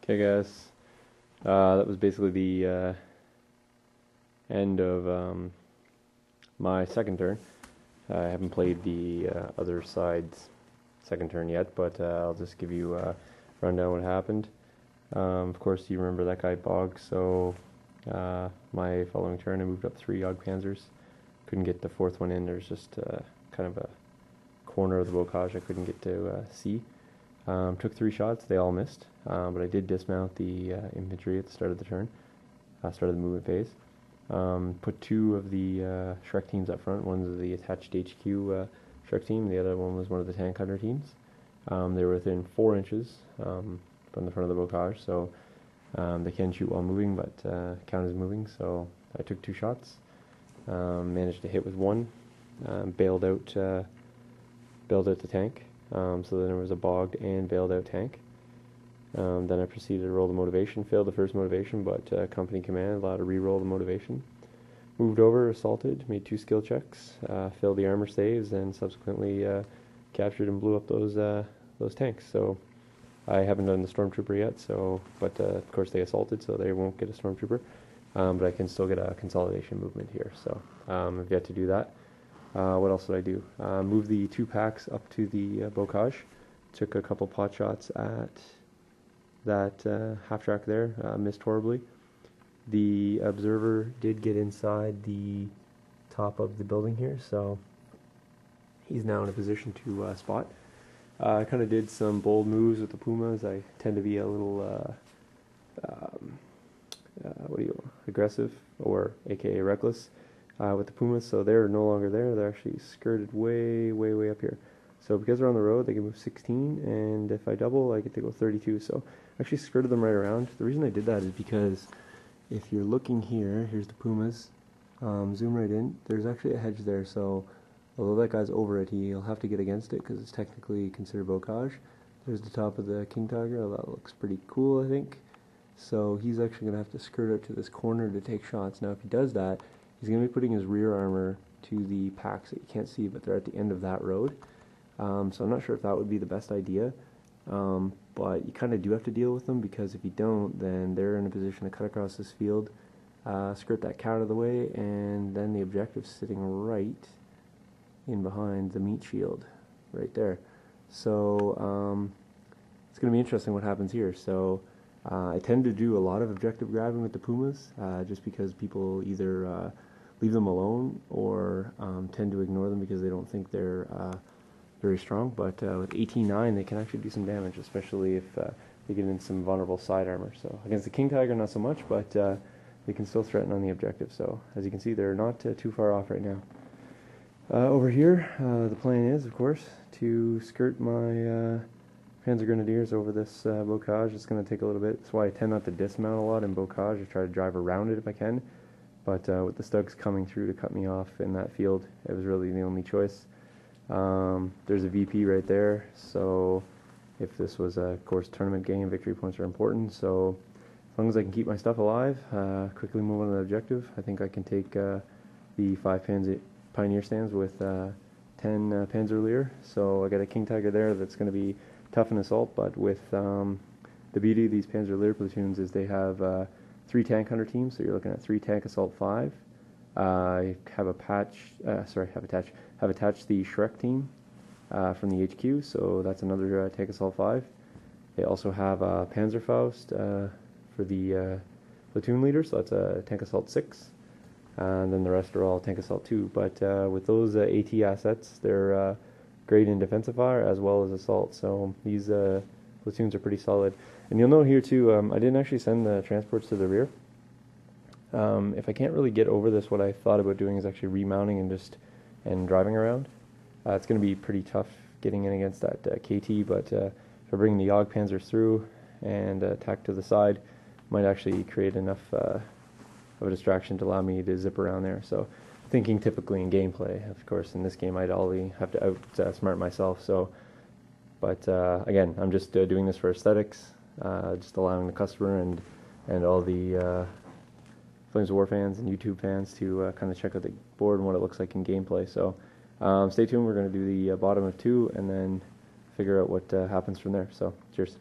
Okay, guys, that was basically the end of my second turn. I haven't played the other side's second turn yet, but I'll just give you a rundown what happened. Of course, you remember that guy Bog, so my following turn I moved up 3 Jagdpanzers. Couldn't get the 4th one in. There's just kind of a corner of the bocage I couldn't get to see. Took 3 shots, they all missed, but I did dismount the infantry at the start of the turn, start of the movement phase. Put 2 of the Shrek teams up front. One's the attached HQ Shrek team, the other one was one of the tank hunter teams. They were within 4 inches from the front of the bocage, so they can shoot while moving, but count as moving, so I took 2 shots. Managed to hit with 1, bailed out the tank. So then there was a bogged and bailed out tank. Then I proceeded to roll the motivation. Failed the first motivation, but company command allowed to re-roll the motivation. Moved over, assaulted, made 2 skill checks, failed the armor saves, and subsequently captured and blew up those tanks. So I haven't done the stormtrooper yet. So, but of course they assaulted, so they won't get a stormtrooper. But I can still get a consolidation movement here. So I've yet to do that. What else did I do? Moved the 2 packs up to the bocage. Took a couple pot shots at that half track there. Missed horribly. The observer did get inside the top of the building here, so he's now in a position to spot. I kind of did some bold moves with the pumas. I tend to be a little aggressive, or aka reckless, with the pumas, so they're no longer there. They're actually skirted way up here. So because they're on the road, they can move 16, and if I double, I get to go 32. So I actually skirted them right around. The reason I did that is because if you're looking here, here's the pumas. Zoom right in. There's actually a hedge there, so although that guy's over it, he'll have to get against it because it's technically considered bocage. There's the top of the king tiger. Oh, that looks pretty cool, I think. So he's actually going to have to skirt out to this corner to take shots. Now if he does that, he's going to be putting his rear armor to the packs that you can't see, but they're at the end of that road. So I'm not sure if that would be the best idea, but you kind of do have to deal with them, because if you don't, then they're in a position to cut across this field, skirt that cat out of the way, and then the objective's sitting right in behind the meat shield, right there. So it's going to be interesting what happens here. So I tend to do a lot of objective grabbing with the pumas, just because people either leave them alone or tend to ignore them because they don't think they're very strong. But with 18-9, they can actually do some damage, especially if they get in some vulnerable side armor. So against the king tiger, not so much, but they can still threaten on the objective. So as you can see, they're not too far off right now. Over here, the plan is, of course, to skirt my Panzer Grenadiers over this bocage. It's going to take a little bit. That's why I tend not to dismount a lot in bocage. I try to drive around it if I can. But with the Stugs coming through to cut me off in that field, it was really the only choice. There's a VP right there, so if this was a, of course, tournament game, victory points are important. So as long as I can keep my stuff alive, quickly move on to the objective, I think I can take the 5 Pioneer stands with 10 Panzerlehr. So I got a King Tiger there that's going to be tough in assault, but with the beauty of these Panzerlehr platoons is they have 3 tank hunter teams, so you're looking at 3 tank assault 5. I have attached the Shrek team from the HQ, so that's another tank assault 5. They also have Panzerfaust for the platoon leader, so that's a tank assault 6. And then the rest are all tank assault 2. But with those AT assets, they're great in defensive fire as well as assault. So these platoons are pretty solid. And you'll note here too, I didn't actually send the transports to the rear. If I can't really get over this, what I thought about doing is actually remounting and driving around. It's going to be pretty tough getting in against that KT, but if I bring the Jagdpanzers through and attack to the side, might actually create enough of a distraction to allow me to zip around there. So thinking typically in gameplay, of course, in this game I'd only have to outsmart myself. So, but again, I'm just doing this for aesthetics, just allowing the customer and all the Flames of War fans and YouTube fans to kind of check out the board and what it looks like in gameplay. So stay tuned. We're going to do the bottom of 2 and then figure out what happens from there. So cheers.